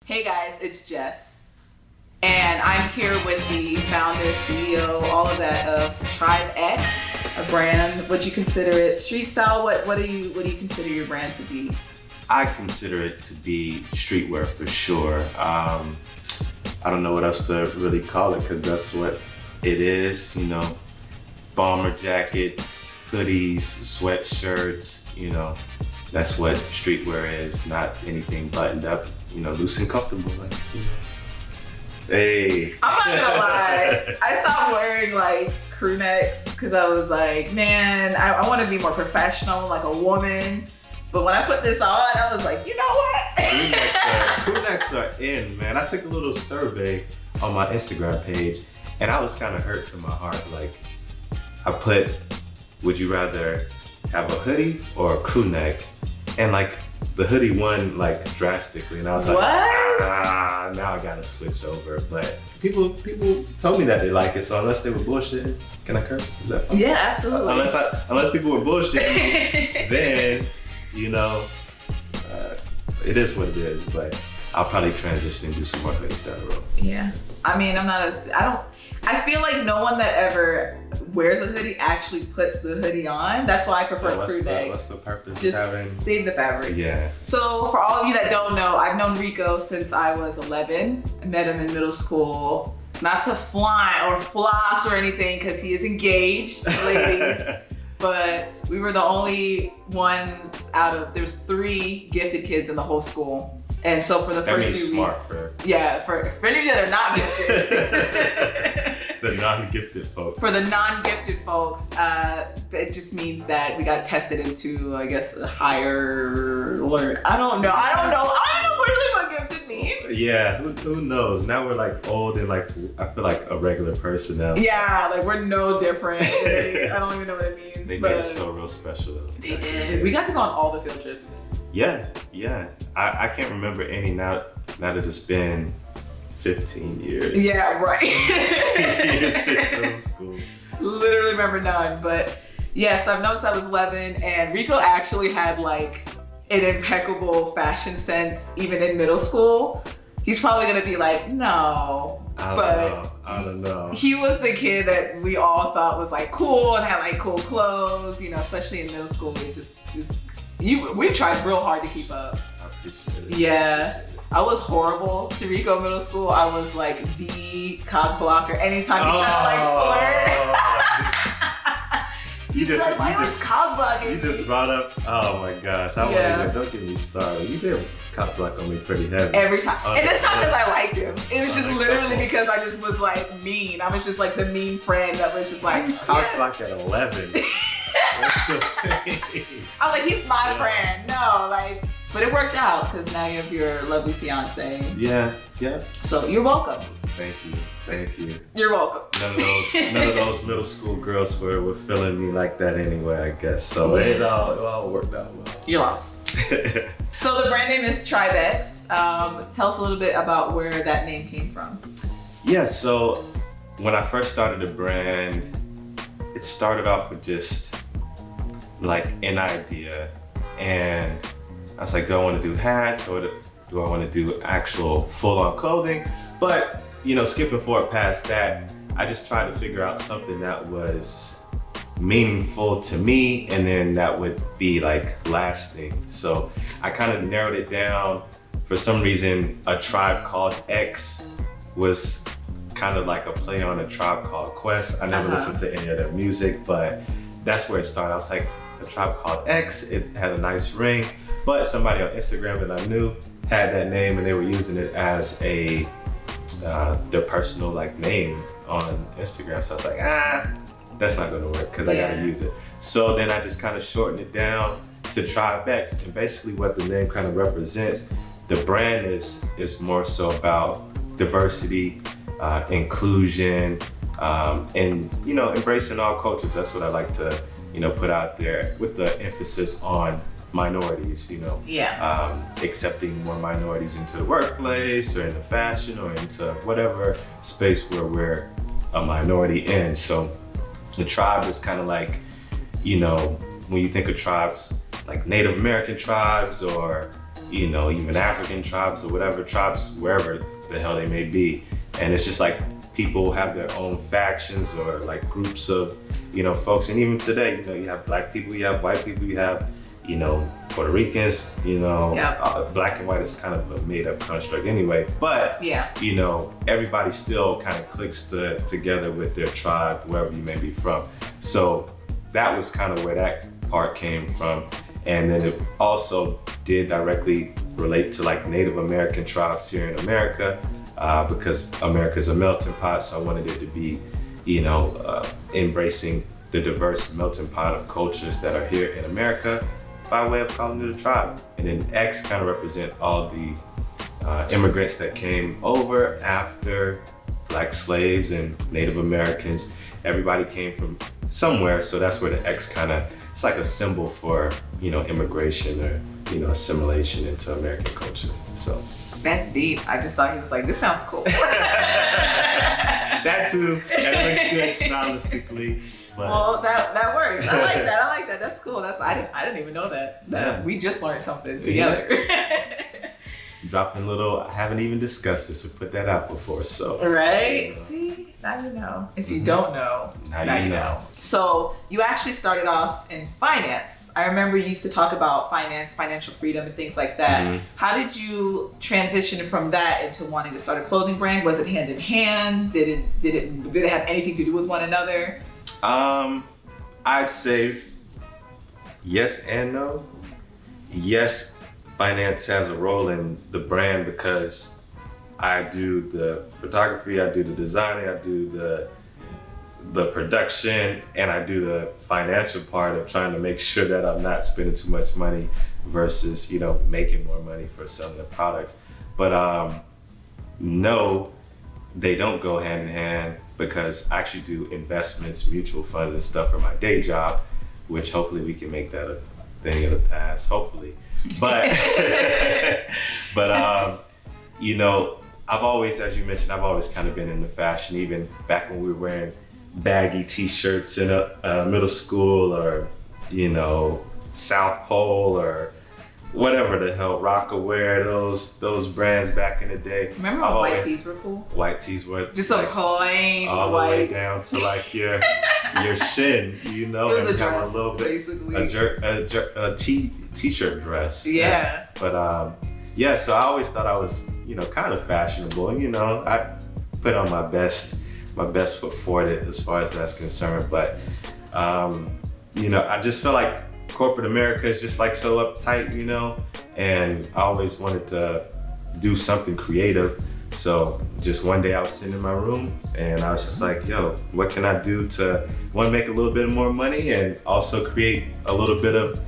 Hey guys, it's Jess. And I'm here with the founder, CEO, all of that of Tribe X, a brand. Would you consider it street style? What do you consider your brand to be? I consider it to be streetwear for sure. I don't know what else to really call it because that's what it is, you know. Bomber jackets, hoodies, sweatshirts, you know. That's what streetwear is, not anything buttoned up, you know, loose and comfortable. Like, you know. Hey. I'm not gonna lie. I stopped wearing like crew necks because I was like, man, I want to be more professional, like a woman. But when I put this on, I was like, you know what? Crew necks are in, man. I took a little survey on my Instagram page and I was kind of hurt to my heart. Like, I put, would you rather have a hoodie or a crew neck? And like the hoodie won like drastically, and I was like, now I gotta switch over. But people told me that they like it, so unless they were bullshitting, can I curse? Is that fine? Yeah, absolutely. Unless people were bullshitting, then you know, it is what it is. But I'll probably transition and do some more hoodies down the road. Yeah, I mean, I feel like no one that ever wears a hoodie actually puts the hoodie on. That's why I prefer crew neck. What's the purpose Just of having? save the fabric. Yeah. So for all of you that don't know, I've known Rico since I was 11. I met him in middle school. Not to flaunt or floss or anything because he is engaged, ladies. But we were the only ones there's 3 gifted kids in the whole school. And so for the first few weeks, for any of you that are not gifted, the non-gifted folks. For the non-gifted folks, it just means that we got tested into, I guess, a higher learn. I don't know really what gifted means. Yeah, who knows? Now we're like old and like I feel like a regular person now. Yeah, like we're no different. I don't even know what it means. They made us feel real special though. They did. We got to go on all the field trips. Yeah. I can't remember any now that it's been 15 years. Yeah, right. 15 years since middle school. Literally remember none, but yeah, so I've noticed I was 11 and Rico actually had like an impeccable fashion sense even in middle school. He's probably gonna be like, no. I don't know. He was the kid that we all thought was like cool and had like cool clothes, you know, especially in middle school. We tried real hard to keep up. I appreciate it. Yeah. I was horrible to Rico middle school. I was like the cock blocker anytime he tried to like flirt. You was cock blocking. You just brought up, oh my gosh. Don't get me started. You did cock block on me pretty heavy. Every time. And it's not because I liked him. It was just literally because I just was like mean. I was just like the mean friend that was just like. Cock block at 11. That's so I was like, he's my friend. No, like. But it worked out because now you have your lovely fiance. Yeah. So you're welcome. Thank you. You're welcome. None of those middle school girls were feeling me like that anyway, I guess. So it all worked out well. You lost. So the brand name is Tribe X. Tell us a little bit about where that name came from. Yeah, so when I first started the brand, it started off with just like an idea, and I was like, do I want to do hats or do I want to do actual full-on clothing? But, you know, skipping forward past that, I just tried to figure out something that was meaningful to me and then that would be like lasting. So I kind of narrowed it down. For some reason, A Tribe Called X was kind of like a play on A Tribe Called Quest. I never listened to any of their music, but that's where it started. I was like, A Tribe Called X, it had a nice ring. But somebody on Instagram that I knew had that name and they were using it as their personal like name on Instagram. So I was like, that's not gonna work because I gotta use it. So then I just kind of shortened it down to Tribe X. And basically what the name kind of represents, the brand is more so about diversity, inclusion, and you know, embracing all cultures. That's what I like to, you know, put out there with the emphasis on minorities, you know, accepting more minorities into the workplace or into fashion or into whatever space where we're a minority in. So the tribe is kind of like, you know, when you think of tribes like Native American tribes or you know, even African tribes or whatever tribes, wherever the hell they may be. And it's just like people have their own factions or like groups of, you know, folks. And even today, you know, you have black people, you have white people, you have, you know, Puerto Ricans, you know, black and white is kind of a made up construct anyway. But, you know, everybody still kind of clicks together with their tribe, wherever you may be from. So that was kind of where that part came from. And then it also did directly relate to like Native American tribes here in America, because America's a melting pot. So I wanted it to be, you know, embracing the diverse melting pot of cultures that are here in America by way of calling it a tribe. And then X kind of represent all the immigrants that came over after Black slaves and Native Americans. Everybody came from somewhere, so that's where the X kind of, it's like a symbol for, you know, immigration or, you know, assimilation into American culture. So that's deep. I just thought he was like, this sounds cool. That too. That looks good stylistically. But well, that works. I like that. I like that. That's cool. I didn't even know that. We just learned something together. Dropping little, I haven't even discussed this or put that out before, so. Right? See, now you know. If you don't know, now you know. So you actually started off in finance. I remember you used to talk about finance, financial freedom and things like that. How did you transition from that into wanting to start a clothing brand? Was it hand in hand? Did it have anything to do with one another? I'd say yes and no. Yes, finance has a role in the brand because I do the photography, I do the designing, I do the production, and I do the financial part of trying to make sure that I'm not spending too much money versus, you know, making more money for selling the products. But no, they don't go hand in hand, because I actually do investments, mutual funds and stuff for my day job, which hopefully we can make that a thing of the past, hopefully. But, you know, I've always, as you mentioned, I've always kind of been into fashion, even back when we were wearing baggy t-shirts in middle school, or, you know, South Pole or whatever the hell, Rockaware, those brands back in the day. Remember when white tees were cool? White tees were just like, a plain all white. the way down to like your shin, you know, it was and a dress, a little bit, basically. a t-shirt dress. Yeah. But yeah, so I always thought I was, you know, kind of fashionable, and you know, I put on my best foot forward as far as that's concerned. But you know, I just feel like corporate America is just like so uptight, you know, and I always wanted to do something creative. So just one day I was sitting in my room and I was just like, yo, what can I do to, one, make a little bit more money and also create a little bit of,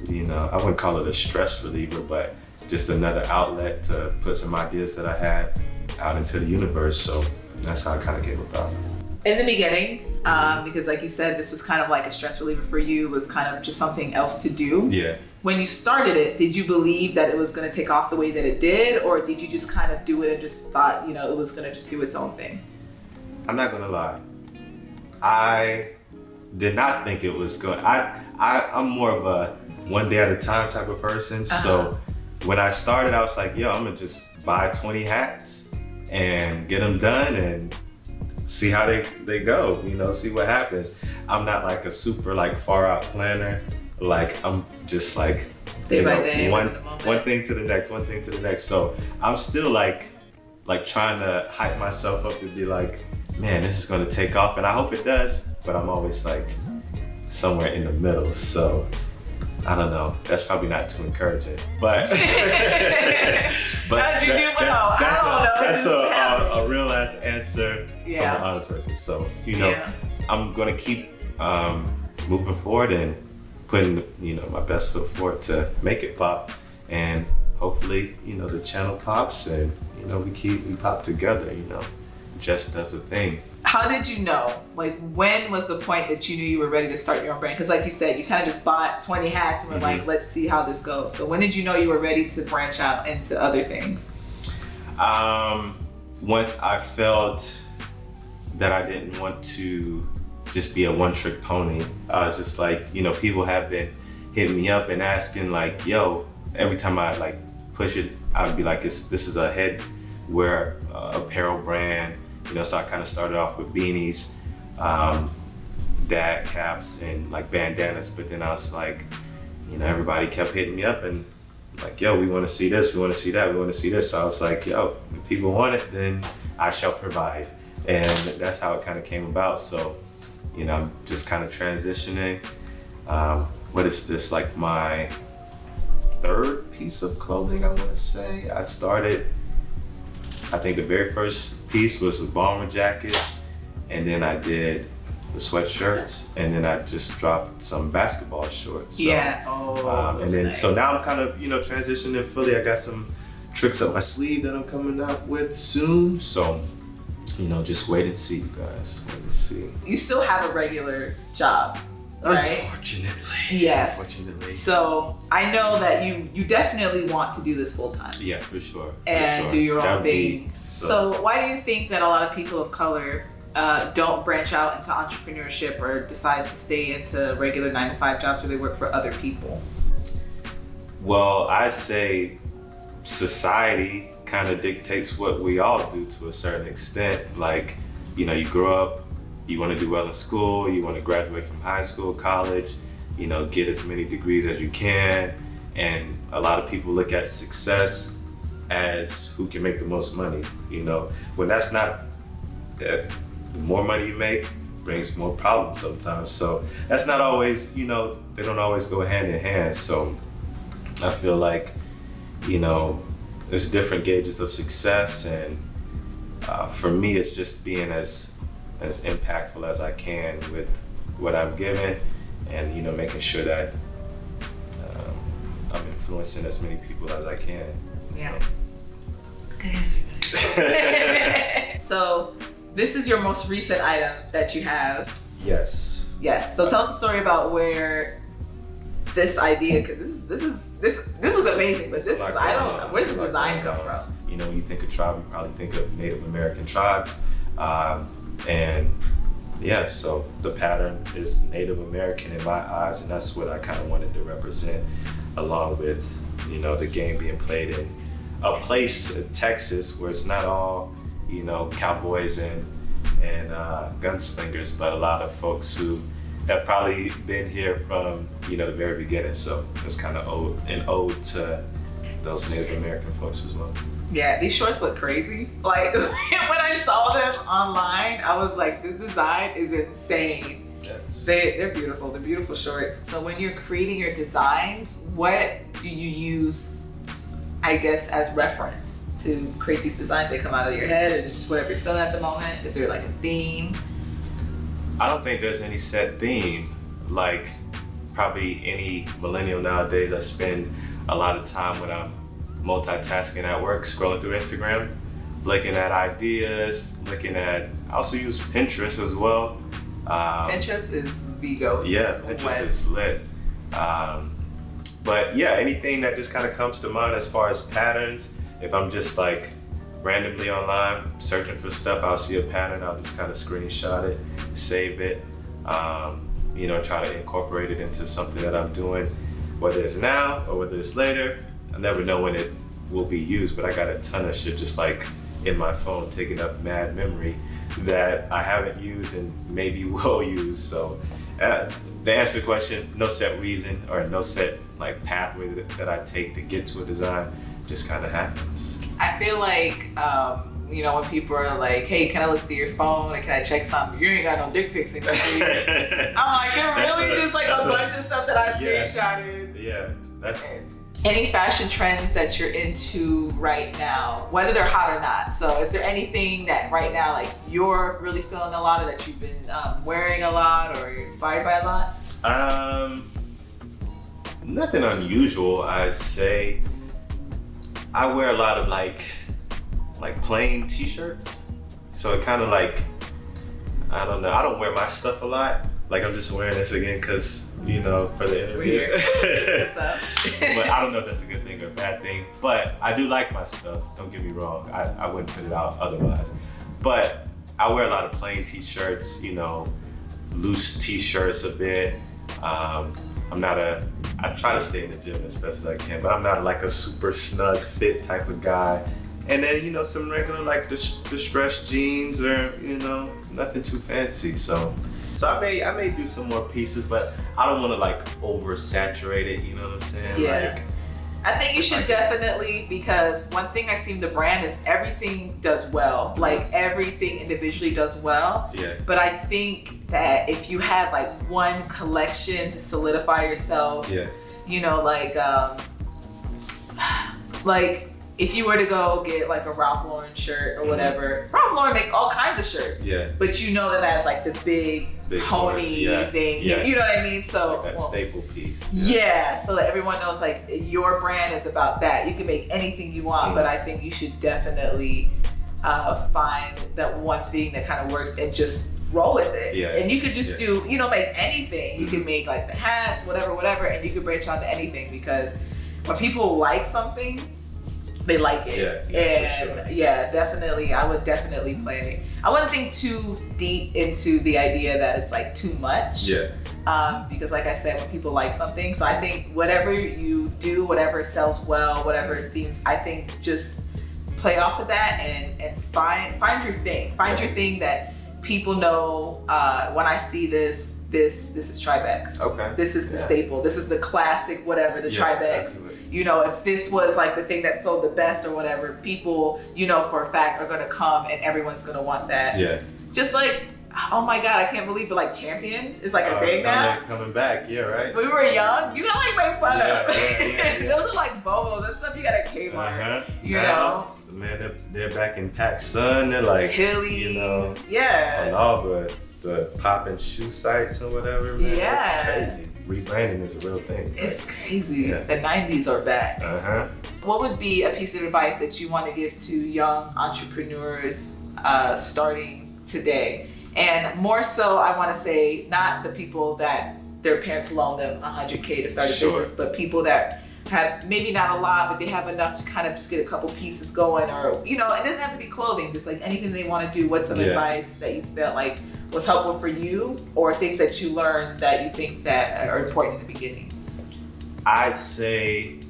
you know, I wouldn't call it a stress reliever, but just another outlet to put some ideas that I had out into the universe. So that's how it kind of came about. In the beginning, because like you said, this was kind of like a stress reliever for you, was kind of just something else to do. Yeah. When you started it, did you believe that it was going to take off the way that it did, or did you just kind of do it and just thought, you know, it was going to just do its own thing? I'm not gonna lie. I did not think it was going. I'm more of a one day at a time type of person. So when I started, I was like, yo, I'm gonna just buy 20 hats and get them done and see how they go, you know, see what happens. I'm not like a super like far out planner. Like I'm just like day by day, one thing to the next. So I'm still like trying to hype myself up to be like, man, this is gonna take off, and I hope it does, but I'm always like somewhere in the middle. So I don't know. That's probably not too encouraging, but how'd you do? That's a real ass answer from an honest person. So you know, I'm gonna keep moving forward and putting, you know, my best foot forward to make it pop, and hopefully, you know, the channel pops and, you know, we pop together, you know. Jess does a thing. How did you know? Like, when was the point that you knew you were ready to start your own brand? Because like you said, you kind of just bought 20 hats and were like, let's see how this goes. So when did you know you were ready to branch out into other things? Once I felt that I didn't want to just be a one-trick pony. I was just like, you know, people have been hitting me up and asking like, yo, every time I like push it, I'd be like, this is a headwear apparel brand, you know. So I kind of started off with beanies, dad caps, and like bandanas. But then I was like, you know, everybody kept hitting me up and like, yo, we want to see this, we want to see that, we want to see this. So I was like, yo, if people want it, then I shall provide. And that's how it kind of came about. So, you know, I'm just kind of transitioning. What is this, like my third piece of clothing, I want to say. I started, I think the very first piece was the bomber jackets, and then I did the sweatshirts, and then I just dropped some basketball shorts. So, Yeah. and then nice. so now I'm kind of, you know, transitioning fully. I got some tricks up my sleeve that I'm coming up with soon. So, you know, just wait and see, you guys. Wait and see. You still have a regular job, right? Unfortunately. Yes. Unfortunately. So I know that you definitely want to do this full time Yeah, for sure. and do your own thing. So So why do you think that a lot of people of color don't branch out into entrepreneurship or decide to stay into regular 9-to-5 jobs where they work for other people? well, I say society kind of dictates what we all do to a certain extent. Like, you know, you grow up, you want to do well in school, you want to graduate from high school, college, you know, get as many degrees as you can. And a lot of people look at success as who can make the most money, you know, when that's not, the more money you make brings more problems sometimes. So that's not always, you know, they don't always go hand in hand. So I feel like, you know, there's different gauges of success, and for me, it's just being as impactful as I can with what I'm given, and, you know, making sure that I'm influencing as many people as I can. Yeah. Good answer. So this is your most recent item that you have. Yes. Yes. So tell us a story about where this idea, because this is amazing, but this is, I don't know, where does the design come from? You know, when you think of tribe, you probably think of Native American tribes. And yeah, so the pattern is Native American in my eyes, and that's what I kind of wanted to represent, along with, you know, the game being played in a place in Texas where it's not all, you know, cowboys and gunslingers, but a lot of folks who have probably been here from, you know, the very beginning. So it's kind of an ode to those Native American folks as well. Yeah, these shorts look crazy. Like when I saw them online, I was like, this design is insane. Yes. They're beautiful. They're beautiful shorts. So when you're creating your designs, what do you use, I guess, as reference to create these designs? They come out of your head, or is it just whatever you're feeling at the moment? Is there like a theme? I don't think there's any set theme. Like probably any millennial nowadays, I spend a lot of time when I'm multitasking at work, scrolling through Instagram, looking at ideas, I also use Pinterest as well. Pinterest is the go. Yeah, Pinterest is lit. But yeah, anything that just kind of comes to mind as far as patterns. If I'm just like randomly online searching for stuff, I'll see a pattern, I'll just kind of screenshot it, save it, you know, try to incorporate it into something that I'm doing, whether it's now or whether it's later. I never know when it will be used, but I got a ton of shit just like in my phone taking up mad memory that I haven't used and maybe will use. So to answer the question, no set reason or no set like pathway that I take to get to a design, just kind of happens. I feel like, you know, when people are like, hey, can I look through your phone and can I check something? You ain't got no dick pics in your feed. I'm like, they're really just like a bunch of stuff that I screenshotted. Yeah, that's Any fashion trends that you're into right now, whether they're hot or not? So is there anything that right now, like you're really feeling a lot of, that you've been wearing a lot or you're inspired by a lot? Nothing unusual, I'd say. I wear a lot of like plain t-shirts. So it kind of like, I don't know, I don't wear my stuff a lot. Like I'm just wearing this again because, you know, for the interview. What's up? But I don't know if that's a good thing or a bad thing. But I do like my stuff, don't get me wrong. I wouldn't put it out otherwise. But I wear a lot of plain t-shirts, you know, loose t-shirts a bit. I try to stay in the gym as best as I can, but I'm not like a super snug fit type of guy. And then, you know, some regular like distressed jeans or, you know, nothing too fancy. So I may do some more pieces, but I don't want to like oversaturate it, you know what I'm saying? Yeah. Like, I think you should definitely, because one thing I've seen the brand is everything does well. Like everything individually does well. Yeah. But I think that if you had like one collection to solidify yourself, you know, like if you were to go get like a Ralph Lauren shirt or whatever, Ralph Lauren makes all kinds of shirts. Yeah. But you know that has like the big pony thing. Yeah. You know what I mean? So like that staple piece. Yeah. So that everyone knows like your brand is about that. You can make anything you want, but I think you should definitely find that one thing that kind of works and just roll with it. Yeah. And you could just do, you know, make anything. You can make like the hats, whatever, and you can branch out to anything, because when people like something, they like it. Definitely. I would definitely play. I wouldn't think too deep into the idea that it's like too much. Yeah. Because like I said, when people like something, so I think whatever you do, whatever sells well, whatever it seems, I think just play off of that and find your thing. Find your thing that people know. When I see this is Tribex. Okay. This is the staple. This is the classic, whatever, the Tribex. Absolutely. You know, if this was like the thing that sold the best or whatever, people, you know, for a fact are gonna come and everyone's gonna want that. Yeah. Just like, oh my God, I can't believe it, like Champion is like a thing now. Coming back, right. When we were young, you got like make fun of. Those are like Bobos. That's stuff you got at Kmart. You know? Man, they're back in PacSun. They're like Tilly's, you know, yeah, on all the poppin' shoe sites or whatever. Man. Yeah, it's crazy. Rebranding is a real thing. Right? It's crazy. Yeah. The 90s are back. What would be a piece of advice that you want to give to young entrepreneurs starting today? And more so, I want to say not the people that their parents loan them $100K to start a business, but people that have maybe not a lot, but they have enough to kind of just get a couple pieces going, or, you know, it doesn't have to be clothing, just like anything they want to do. What's some advice that you felt like was helpful for you, or things that you learned that you think that are important in the beginning? I'd say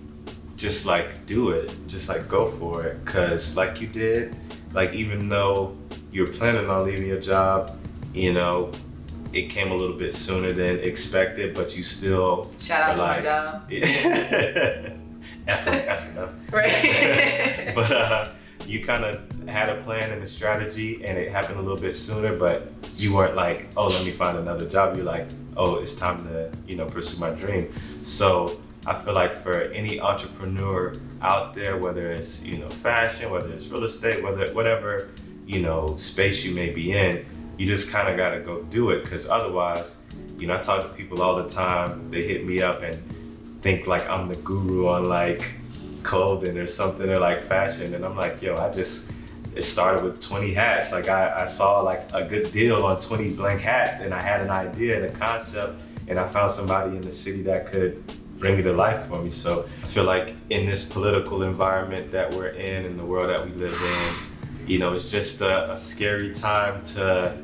just like do it, just like go for it. Cause like you did, like even though you're planning on leaving your job, you know, it came a little bit sooner than expected, but you still shout out to my job. F. Right. But you kind of had a plan and a strategy, and it happened a little bit sooner, but you weren't like, oh, let me find another job. You're like, oh, it's time to, you know, pursue my dream. So I feel like for any entrepreneur out there, whether it's, you know, fashion, whether it's real estate, whatever, you know, space you may be in, you just kind of got to go do it, because otherwise, you know, I talk to people all the time. They hit me up and think like I'm the guru on like clothing or something, or like fashion, and I'm like, yo, it started with 20 hats. Like I saw like a good deal on 20 blank hats, and I had an idea and a concept, and I found somebody in the city that could bring it to life for me. So I feel like in this political environment that we're in the world that we live in, you know, it's just a scary time to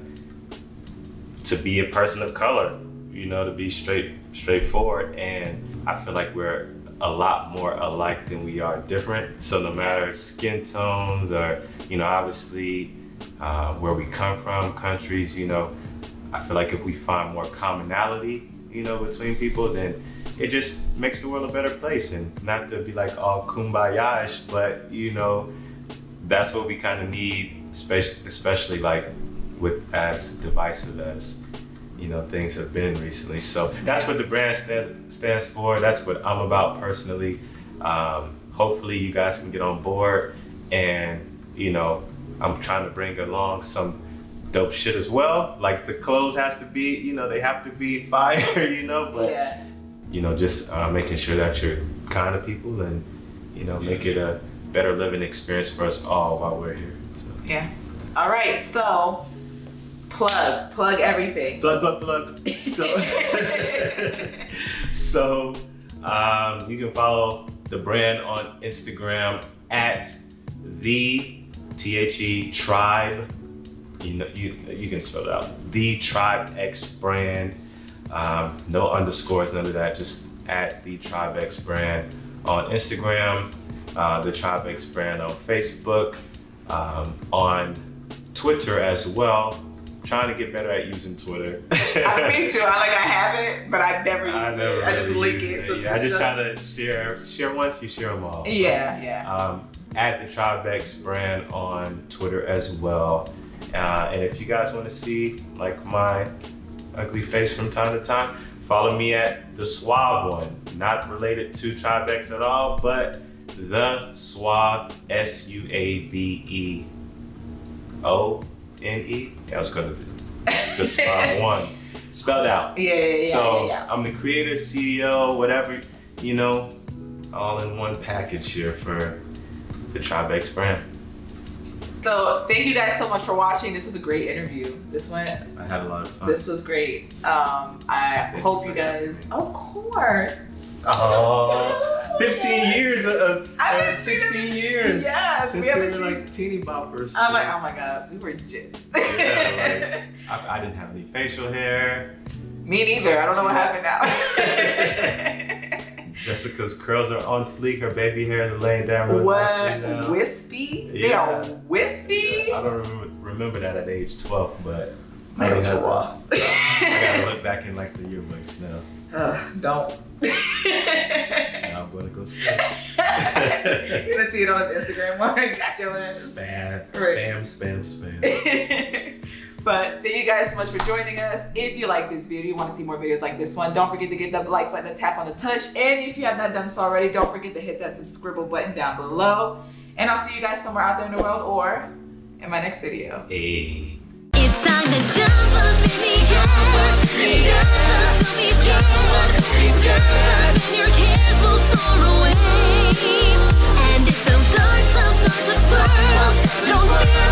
be a person of color, you know, to be straightforward. And I feel like we're a lot more alike than we are different. So no matter skin tones or, you know, obviously where we come from, countries, you know, I feel like if we find more commonality, you know, between people, then it just makes the world a better place. And not to be like all kumbaya-ish, but, you know, that's what we kind of need, especially like with as divisive as, you know, things have been recently. So that's what the brand stands for. That's what I'm about personally. Hopefully you guys can get on board, and, you know, I'm trying to bring along some dope shit as well. Like the clothes has to be, you know, they have to be fire, you know, but, you know, just making sure that you're kind to people and, you know, make it a better living experience for us all while we're here. So. Yeah. All right. So plug everything. Plug. So you can follow the brand on Instagram at the Tribe. You know, you can spell it out. The Tribe X brand. No underscores, none of that. Just at the TribeX brand on Instagram, the TribeX brand on Facebook, on Twitter as well. Trying to get better at using Twitter. Me too. I have it, but I never use it. I just link it. So I just try to share once, you share them all. Yeah. At the TribeX brand on Twitter as well. And if you guys want to see like my ugly face from time to time, follow me at the Suave one. Not related to TribeX at all, but the Suave, SUAVEONE. Yeah, I was gonna do the Suave one. Spelled out. Yeah. I'm the creator, CEO, whatever, all in one package here for the TribeX brand. So thank you guys so much for watching. This was a great interview. I had a lot of fun. This was great. I hope you guys, of course. Oh, 15 years, 16 years. Yes, since we were like teeny boppers. I'm like, oh my God, we were jits. Yeah, I didn't have any facial hair. Me neither. I don't know what happened now. Jessica's curls are on fleek. Her baby hairs are laying down really nicely now. Wispy? Yeah. They are wispy? Yeah, I don't remember that at age 12, but Man, it's raw. I gotta look back in like the yearbooks now. Don't. Now I'm gonna go see it. You're gonna see it on his Instagram. Got your ass. Spam. But thank you guys so much for joining us. If you like this video, you want to see more videos like this one, don't forget to hit that like button and tap on the tush. And if you have not done so already, don't forget to hit that subscribe button down below. And I'll see you guys somewhere out there in the world or in my next video. Hey. It's time to jump up in the air. Jump up to me, jump up, and your cares will soar away. And if those dark clouds start to swirl, don't fear.